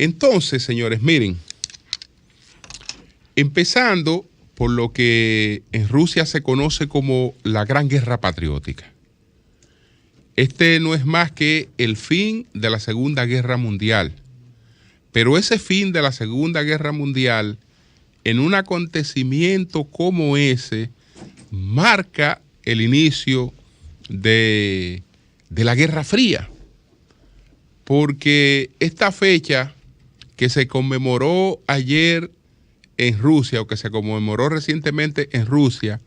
Entonces, señores, miren, empezando por lo que en Rusia se conoce como la Gran Guerra Patriótica. Este no es más que el fin de la Segunda Guerra Mundial. Pero ese fin de la Segunda Guerra Mundial, en un acontecimiento como ese, marca el inicio de la Guerra Fría. Porque esta fecha que se conmemoró ayer en Rusia, o que se conmemoró recientemente en Rusia,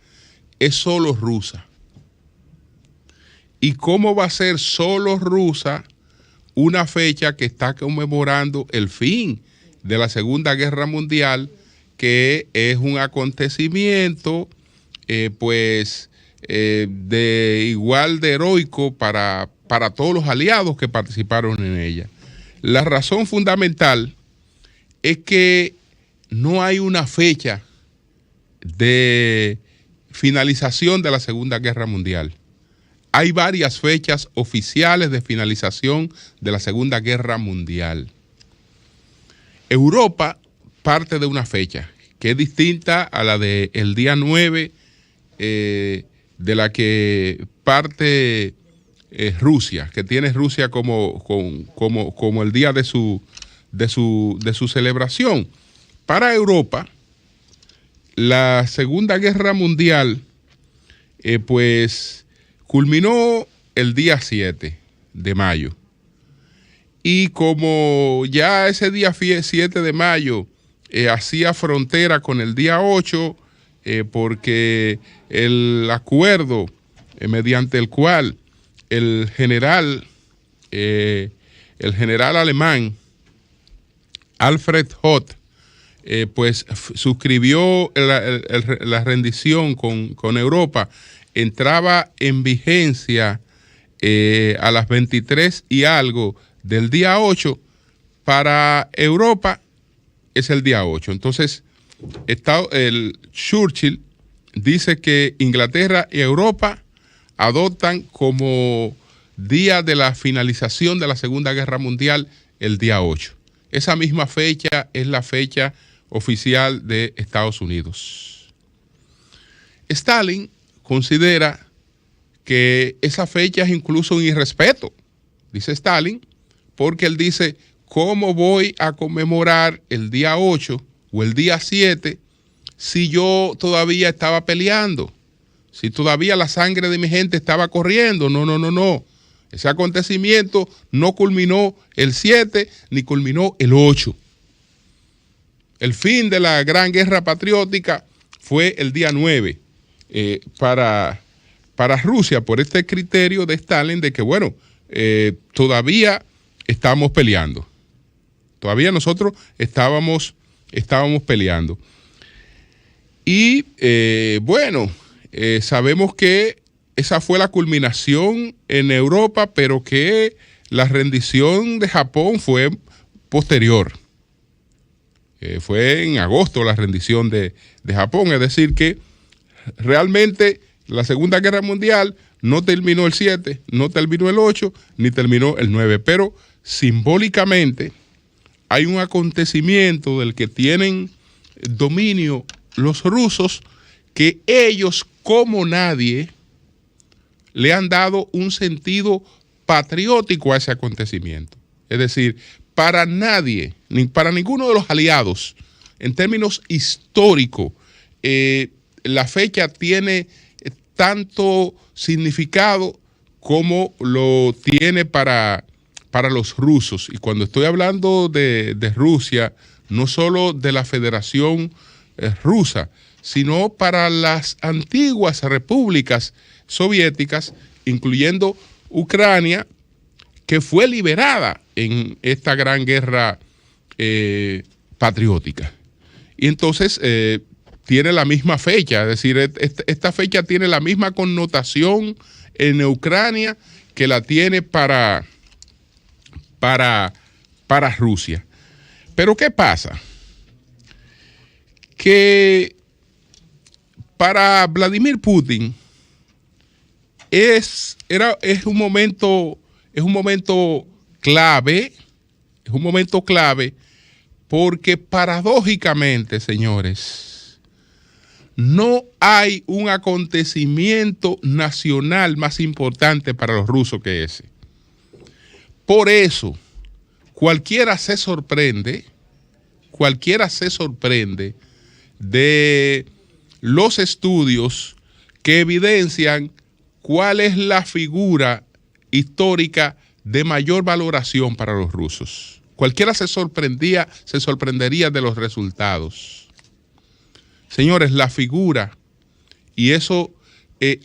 es solo rusa. ¿Y cómo va a ser solo rusa una fecha que está conmemorando el fin de la Segunda Guerra Mundial, que es un acontecimiento de igual de heroico para todos los aliados que participaron en ella? La razón fundamental es que no hay una fecha de finalización de la Segunda Guerra Mundial. Hay varias fechas oficiales de finalización de la Segunda Guerra Mundial. Europa parte de una fecha que es distinta a la del día 9, de la que parte Rusia, que tiene Rusia como el día de su celebración. Para Europa, la Segunda Guerra Mundial, culminó el día 7 de mayo. Y como ya ese día 7 de mayo hacía frontera con el día 8, porque el acuerdo mediante el cual el general alemán Alfred Hoth suscribió la rendición con Europa, entraba en vigencia a las 23 y algo del día 8, para Europa es el día 8. Entonces, el Churchill dice que Inglaterra y Europa adoptan como día de la finalización de la Segunda Guerra Mundial el día 8. Esa misma fecha es la fecha oficial de Estados Unidos. Stalin considera que esa fecha es incluso un irrespeto, dice Stalin, porque él dice, ¿cómo voy a conmemorar el día 8 o el día 7 si yo todavía estaba peleando? Si todavía la sangre de mi gente estaba corriendo. No. Ese acontecimiento no culminó el 7 ni culminó el 8. El fin de la Gran Guerra Patriótica fue el día 9 para Rusia, por este criterio de Stalin de que, bueno, todavía estamos peleando. Todavía nosotros estábamos peleando. Y sabemos que esa fue la culminación en Europa, pero que la rendición de Japón fue posterior. Fue en agosto la rendición de Japón, es decir que realmente la Segunda Guerra Mundial no terminó el 7, no terminó el 8, ni terminó el 9, pero simbólicamente hay un acontecimiento del que tienen dominio los rusos, que ellos como nadie le han dado un sentido patriótico a ese acontecimiento. Es decir, para nadie, ni para ninguno de los aliados, en términos históricos, la fecha tiene tanto significado como lo tiene para los rusos. Y cuando estoy hablando de Rusia, no solo de la Federación Rusa, sino para las antiguas repúblicas soviéticas, incluyendo Ucrania, que fue liberada en esta gran guerra patriótica. Y entonces tiene la misma fecha, es decir, esta fecha tiene la misma connotación en Ucrania que la tiene para Rusia. Pero ¿qué pasa? Que para Vladimir Putin es un momento clave Porque paradójicamente, señores, no hay un acontecimiento nacional más importante para los rusos que ese. Por eso, cualquiera se sorprende de los estudios que evidencian cuál es la figura histórica de mayor valoración para los rusos. Cualquiera se sorprendería de los resultados. Señores, la figura, y eso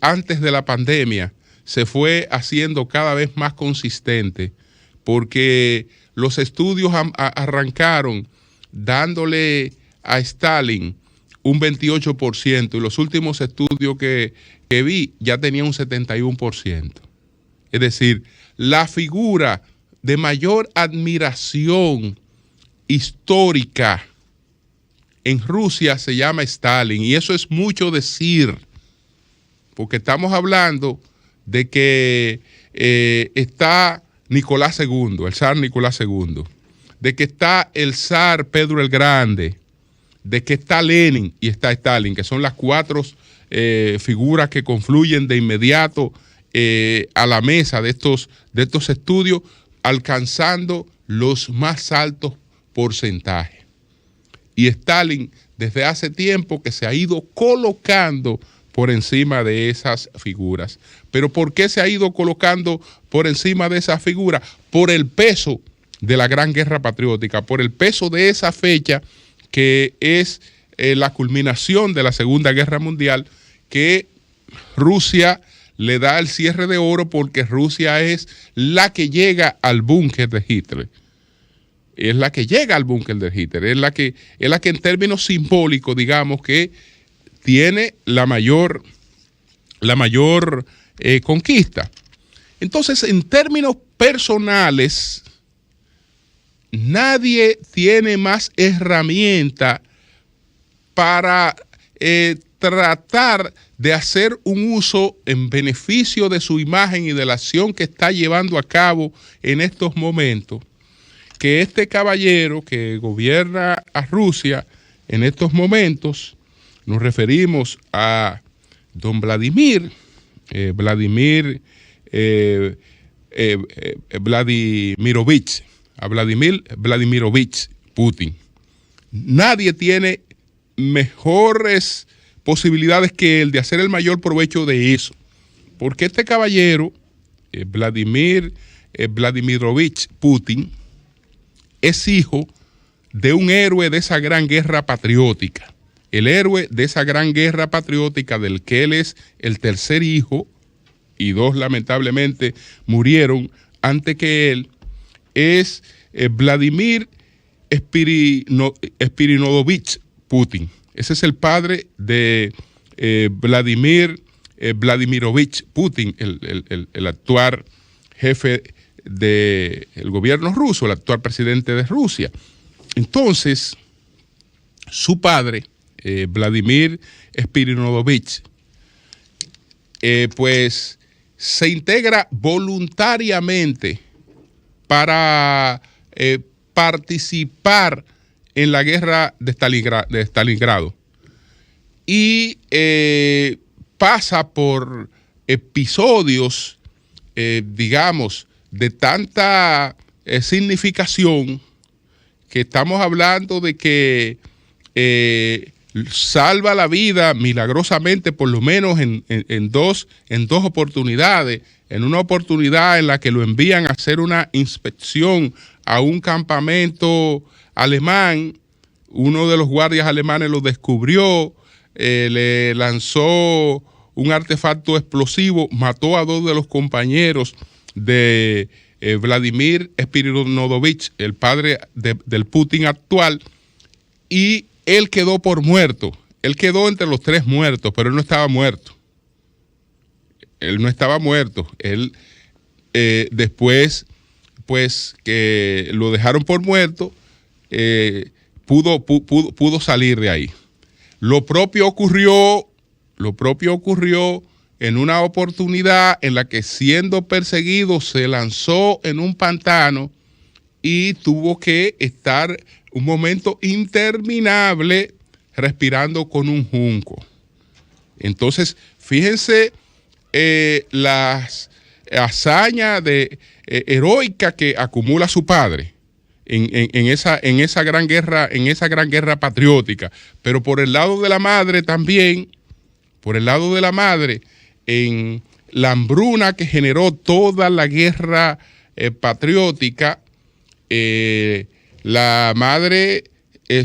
antes de la pandemia, se fue haciendo cada vez más consistente, porque los estudios arrancaron dándole a Stalin un 28%, y los últimos estudios que vi ya tenía un 71%. Es decir, la figura de mayor admiración histórica en Rusia se llama Stalin, y eso es mucho decir, porque estamos hablando de que está Nicolás II, el zar Nicolás II, de que está el zar Pedro el Grande, de que está Lenin y está Stalin, que son las cuatro figuras que confluyen de inmediato a la mesa de estos estudios, alcanzando los más altos porcentajes. Y Stalin desde hace tiempo que se ha ido colocando por encima de esas figuras. ¿Pero por qué se ha ido colocando por encima de esas figuras? Por el peso de la Gran Guerra Patriótica, por el peso de esa fecha que es la culminación de la Segunda Guerra Mundial, que Rusia le da el cierre de oro, porque Rusia es la que llega al búnker de Hitler. Es la que llega al búnker de Hitler, es la que en términos simbólicos, digamos, que tiene la mayor conquista. Entonces, en términos personales, nadie tiene más herramienta para tratar de hacer un uso en beneficio de su imagen y de la acción que está llevando a cabo en estos momentos, que este caballero que gobierna a Rusia en estos momentos. Nos referimos a don Vladimirovich Putin. Nadie tiene mejores posibilidades que él de hacer el mayor provecho de eso, porque este caballero, Vladimirovich Putin, es hijo de un héroe de esa gran guerra patriótica. El héroe de esa gran guerra patriótica, del que él es el tercer hijo, y dos lamentablemente murieron antes que él, es Vladimir Spiridonovich Putin. Ese es el padre de Vladimirovich Putin, el actual jefe del gobierno ruso, el actual presidente de Rusia. Entonces, su padre, Vladimir Spiridonovich, pues se integra voluntariamente para participar en la guerra de Stalingrado, y pasa por episodios, digamos, de tanta significación, que estamos hablando de que salva la vida milagrosamente, por lo menos en dos oportunidades. En una oportunidad en la que lo envían a hacer una inspección a un campamento alemán, uno de los guardias alemanes lo descubrió, le lanzó un artefacto explosivo, mató a dos de los compañeros de Vladimir Spiridonovich, el padre del Putin actual, y él quedó por muerto. Él quedó entre los tres muertos, pero él no estaba muerto. Él no estaba muerto. Él después, pues, que lo dejaron por muerto, pudo salir de ahí. Lo propio ocurrió en una oportunidad en la que, siendo perseguido, se lanzó en un pantano y tuvo que estar un momento interminable respirando con un junco. Entonces, fíjense las hazañas heroicas que acumula su padre en esa gran guerra patriótica. Pero por el lado de la madre también, en la hambruna que generó toda la guerra patriótica, la madre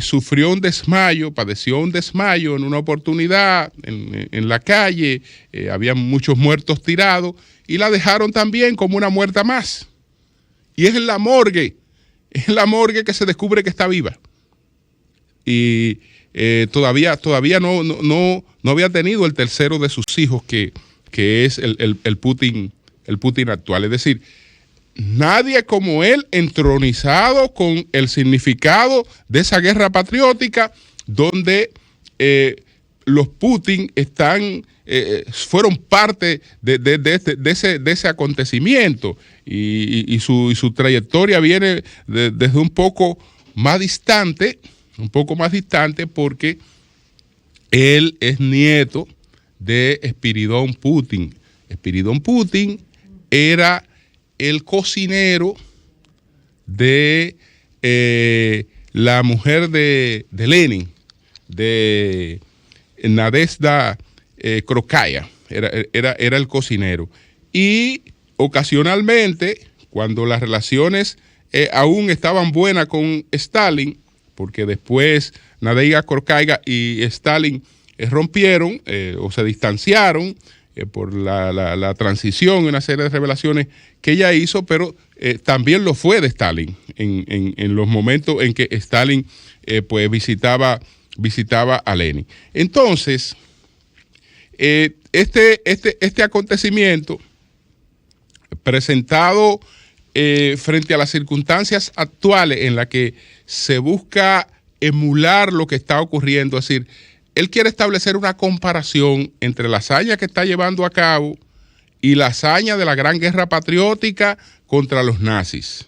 sufrió un desmayo, padeció un desmayo en una oportunidad en la calle, había muchos muertos tirados y la dejaron también como una muerta más. Y es en la morgue que se descubre que está viva. Y todavía no había tenido el tercero de sus hijos, que es el Putin actual. Es decir, nadie como él entronizado con el significado de esa guerra patriótica, donde los Putin fueron parte de ese acontecimiento, y su trayectoria viene desde un poco más distante, porque él es nieto de Spiridón Putin. Spiridón Putin era el cocinero de la mujer de Lenin, de Nadezhda Krokaya, era el cocinero. Y ocasionalmente, cuando las relaciones aún estaban buenas con Stalin, porque después Nadezhda Krokaya y Stalin rompieron o se distanciaron por la transición y una serie de revelaciones que ella hizo, pero también lo fue de Stalin en los momentos en que Stalin pues visitaba a Lenin. Entonces, este acontecimiento presentado frente a las circunstancias actuales en las que se busca emular lo que está ocurriendo, es decir, él quiere establecer una comparación entre la hazaña que está llevando a cabo y la hazaña de la gran guerra patriótica contra los nazis.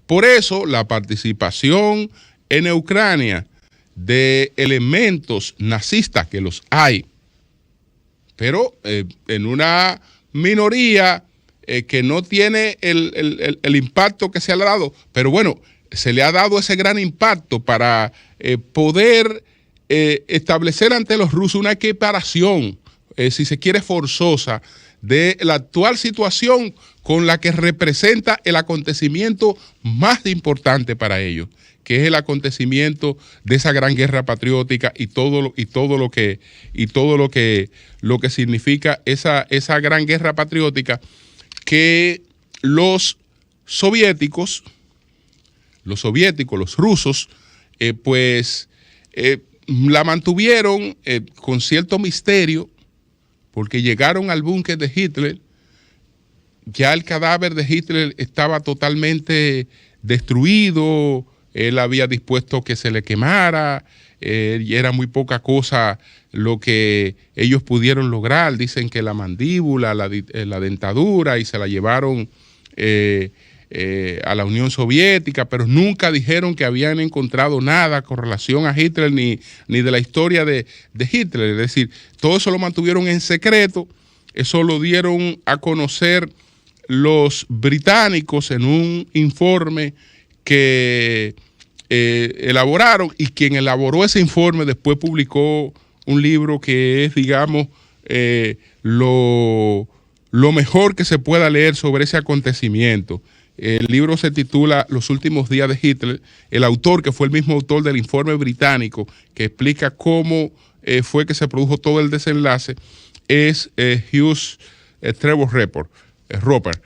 Por eso, la participación en Ucrania de elementos nazistas, que los hay, pero en una minoría que no tiene el impacto que se le ha dado, pero bueno, se le ha dado ese gran impacto para poder establecer ante los rusos una equiparación, si se quiere forzosa, de la actual situación con la que representa el acontecimiento más importante para ellos, que es el acontecimiento de esa gran guerra patriótica y todo lo que significa esa gran guerra patriótica, que los rusos, la mantuvieron con cierto misterio, porque llegaron al búnker de Hitler. Ya el cadáver de Hitler estaba totalmente destruido, él había dispuesto que se le quemara, y era muy poca cosa lo que ellos pudieron lograr. Dicen que la mandíbula, la dentadura, y se la llevaron a la Unión Soviética, pero nunca dijeron que habían encontrado nada con relación a Hitler ni de la historia de Hitler. Es decir, todo eso lo mantuvieron en secreto. Eso lo dieron a conocer los británicos en un informe que elaboraron, y quien elaboró ese informe después publicó un libro que es, digamos, lo mejor que se pueda leer sobre ese acontecimiento. El libro se titula Los últimos días de Hitler. El autor, que fue el mismo autor del informe británico que explica cómo fue que se produjo todo el desenlace, es Hugh Trevor Roper,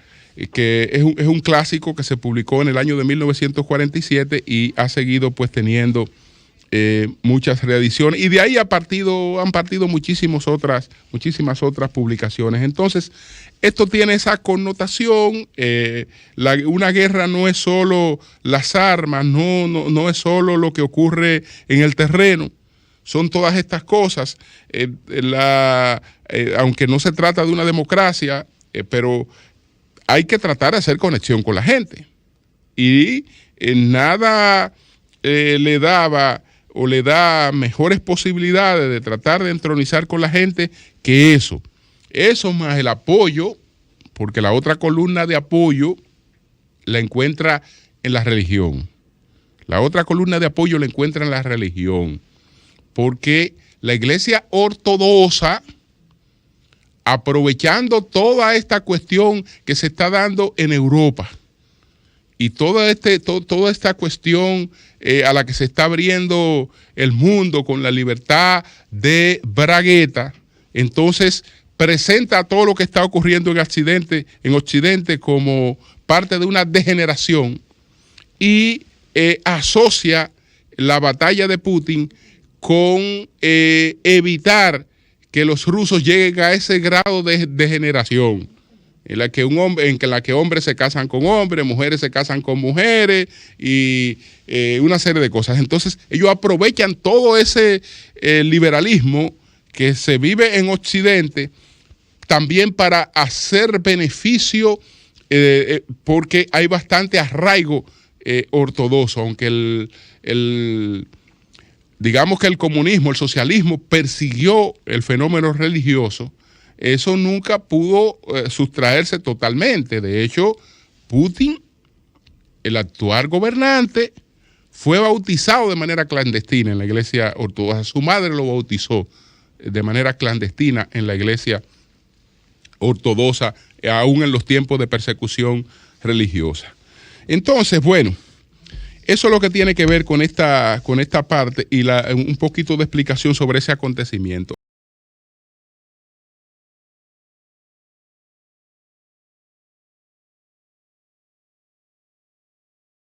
que es un clásico que se publicó en el año de 1947 y ha seguido pues teniendo muchas reediciones, y de ahí han partido muchísimas otras publicaciones. Entonces, esto tiene esa connotación. Una guerra no es solo las armas, no es solo lo que ocurre en el terreno, son todas estas cosas. Aunque no se trata de una democracia, pero hay que tratar de hacer conexión con la gente. Y nada le daba o le da mejores posibilidades de tratar de entronizar con la gente que eso. Eso más el apoyo, porque la otra columna de apoyo la encuentra en la religión. La otra columna de apoyo la encuentra en la religión, porque la Iglesia ortodoxa, aprovechando toda esta cuestión que se está dando en Europa y toda esta cuestión a la que se está abriendo el mundo con la libertad de bragueta, entonces presenta todo lo que está ocurriendo en Occidente como parte de una degeneración y asocia la batalla de Putin con evitar que los rusos lleguen a ese grado de degeneración en la que hombres se casan con hombres, mujeres se casan con mujeres y una serie de cosas. Entonces ellos aprovechan todo ese liberalismo que se vive en Occidente también para hacer beneficio, porque hay bastante arraigo ortodoxo, aunque digamos que el comunismo, el socialismo persiguió el fenómeno religioso, eso nunca pudo sustraerse totalmente. De hecho, Putin, el actual gobernante, fue bautizado de manera clandestina en la iglesia ortodoxa. Su madre lo bautizó de manera clandestina en la iglesia ortodoxa, aún en los tiempos de persecución religiosa. Entonces, bueno, eso es lo que tiene que ver con esta parte y un poquito de explicación sobre ese acontecimiento.